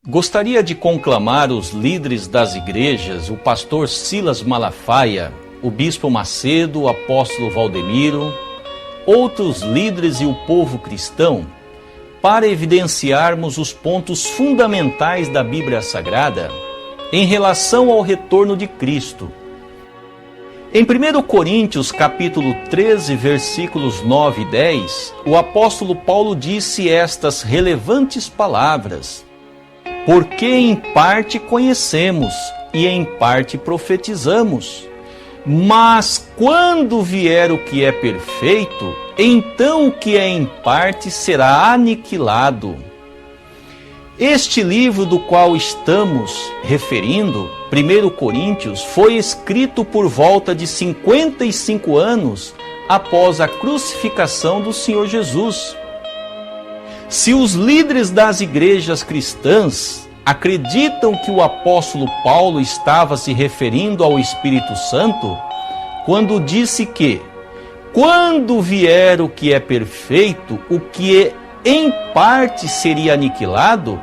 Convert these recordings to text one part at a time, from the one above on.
Gostaria de conclamar os líderes das igrejas, o pastor Silas Malafaia, o bispo Macedo, o apóstolo Valdemiro, outros líderes e o povo cristão, para evidenciarmos os pontos fundamentais da Bíblia Sagrada em relação ao retorno de Cristo. Em 1 Coríntios capítulo 13, versículos 9 e 10, o apóstolo Paulo disse estas relevantes palavras: porque em parte conhecemos e em parte profetizamos, mas quando vier o que é perfeito, então o que é em parte será aniquilado. Este livro do qual estamos referindo, 1 Coríntios, foi escrito por volta de 55 anos após a crucificação do Senhor Jesus. Se os líderes das igrejas cristãs acreditam que o apóstolo Paulo estava se referindo ao Espírito Santo, quando disse que, quando vier o que é perfeito, o que em parte seria aniquilado,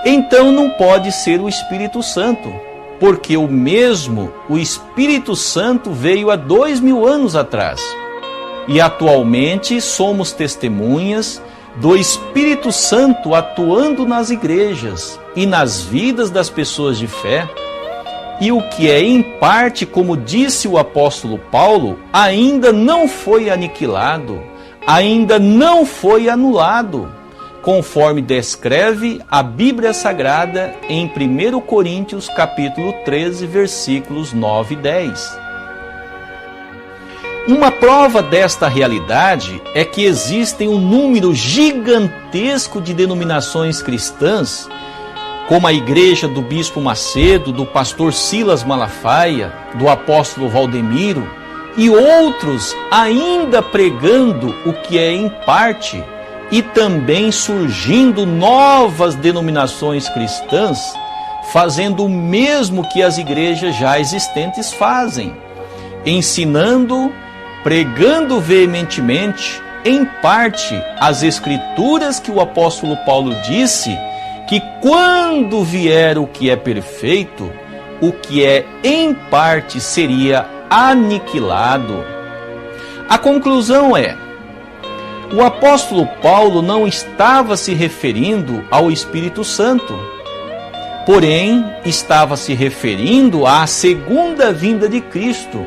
então não pode ser o Espírito Santo, porque o Espírito Santo veio há 2000 anos atrás. E atualmente somos testemunhas do Espírito Santo atuando nas igrejas e nas vidas das pessoas de fé. E o que é em parte, como disse o apóstolo Paulo, ainda não foi aniquilado, ainda não foi anulado, conforme descreve a Bíblia Sagrada em 1 Coríntios capítulo 13, versículos 9 e 10. Uma prova desta realidade é que existem um número gigantesco de denominações cristãs, como a igreja do bispo Macedo, do pastor Silas Malafaia, do apóstolo Valdemiro, e outros ainda pregando o que é em parte, e também surgindo novas denominações cristãs, fazendo o mesmo que as igrejas já existentes fazem, ensinando, pregando veementemente, em parte, as escrituras que o apóstolo Paulo disse, que quando vier o que é perfeito, o que é em parte seria aniquilado. A conclusão é: o apóstolo Paulo não estava se referindo ao Espírito Santo, porém estava se referindo à segunda vinda de Cristo.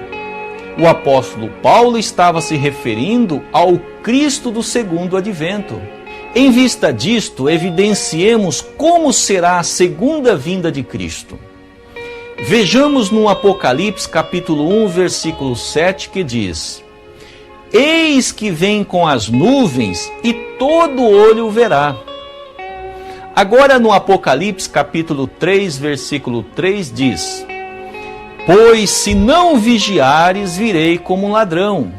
O apóstolo Paulo estava se referindo ao Cristo do segundo advento. Em vista disto, evidenciemos como será a segunda vinda de Cristo. Vejamos no Apocalipse capítulo 1, versículo 7, que diz: eis que vem com as nuvens e todo olho o verá. Agora no Apocalipse capítulo 3, versículo 3 diz: pois se não vigiares, virei como um ladrão,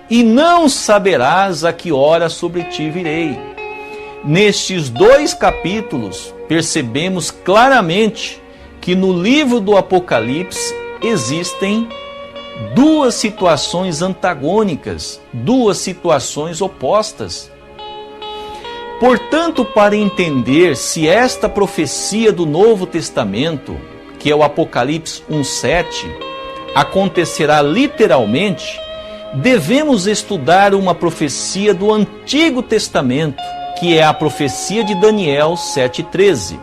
e não saberás a que hora sobre ti virei. Nestes dois capítulos, percebemos claramente que no livro do Apocalipse existem duas situações antagônicas, duas situações opostas. Portanto, para entender se esta profecia do Novo Testamento, que é o Apocalipse 1:7, acontecerá literalmente, devemos estudar uma profecia do Antigo Testamento, que é a profecia de Daniel 7:13,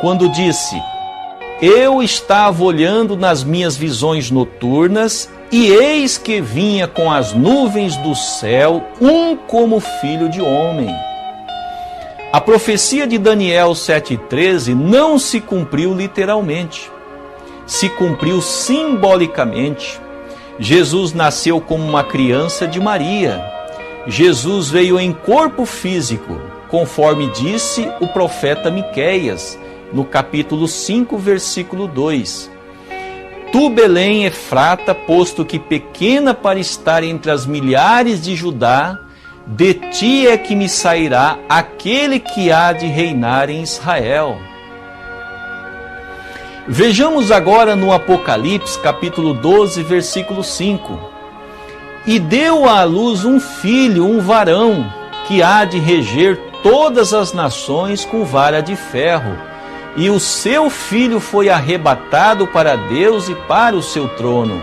quando disse: eu estava olhando nas minhas visões noturnas, e eis que vinha com as nuvens do céu, um como filho de homem. A profecia de Daniel 7:13 não se cumpriu literalmente, se cumpriu simbolicamente. Jesus nasceu como uma criança de Maria. Jesus veio em corpo físico, conforme disse o profeta Miqueias, no capítulo 5, versículo 2. Tu, Belém, Efrata, posto que pequena para estar entre as milhares de Judá, de ti é que me sairá aquele que há de reinar em Israel. Vejamos agora no Apocalipse, capítulo 12, versículo 5. E deu à luz um filho, um varão, que há de reger todas as nações com vara de ferro, e o seu filho foi arrebatado para Deus e para o seu trono.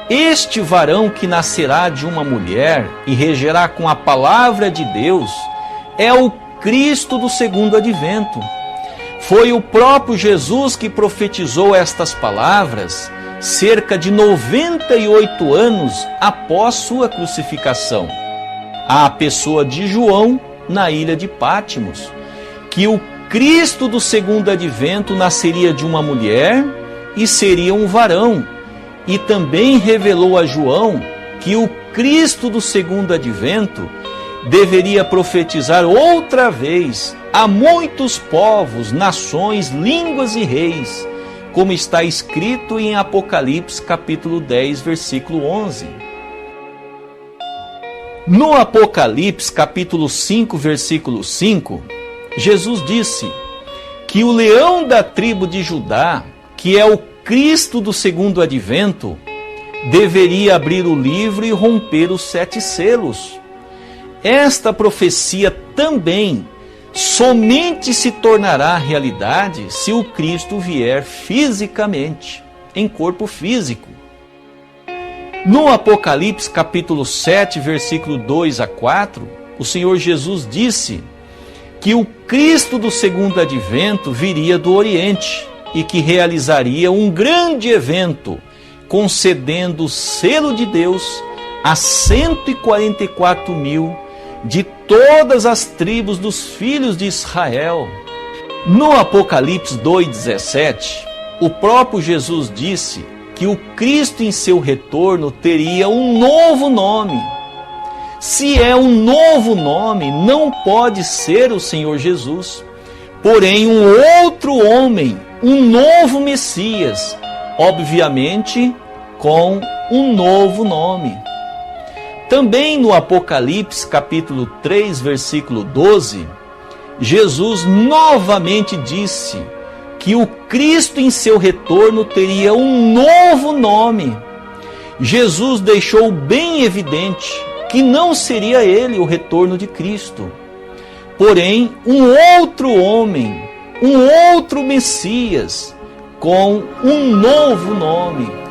Este varão que nascerá de uma mulher e regerá com a palavra de Deus é o Cristo do segundo advento. Foi o próprio Jesus que profetizou estas palavras cerca de 98 anos após sua crucificação, à pessoa de João na ilha de Pátimos, que o Cristo do segundo advento nasceria de uma mulher e seria um varão, e também revelou a João que o Cristo do segundo advento deveria profetizar outra vez a muitos povos, nações, línguas e reis, como está escrito em Apocalipse capítulo 10, versículo 11. No Apocalipse capítulo 5, versículo 5, Jesus disse que o leão da tribo de Judá, que é o Cristo do segundo advento, deveria abrir o livro e romper os 7 selos. Esta profecia também somente se tornará realidade se o Cristo vier fisicamente, em corpo físico. No Apocalipse capítulo 7, versículo 2 a 4, o Senhor Jesus disse que o Cristo do segundo advento viria do Oriente e que realizaria um grande evento, concedendo o selo de Deus a 144 mil de todas as tribos dos filhos de Israel. No Apocalipse 2,17, o próprio Jesus disse que o Cristo em seu retorno teria um novo nome. Se é um novo nome, não pode ser o Senhor Jesus, porém um outro homem, um novo Messias, obviamente com um novo nome. Também no Apocalipse capítulo 3, versículo 12, Jesus novamente disse que o Cristo em seu retorno teria um novo nome. Jesus deixou bem evidente que não seria ele o retorno de Cristo, porém um outro homem, um outro Messias, com um novo nome.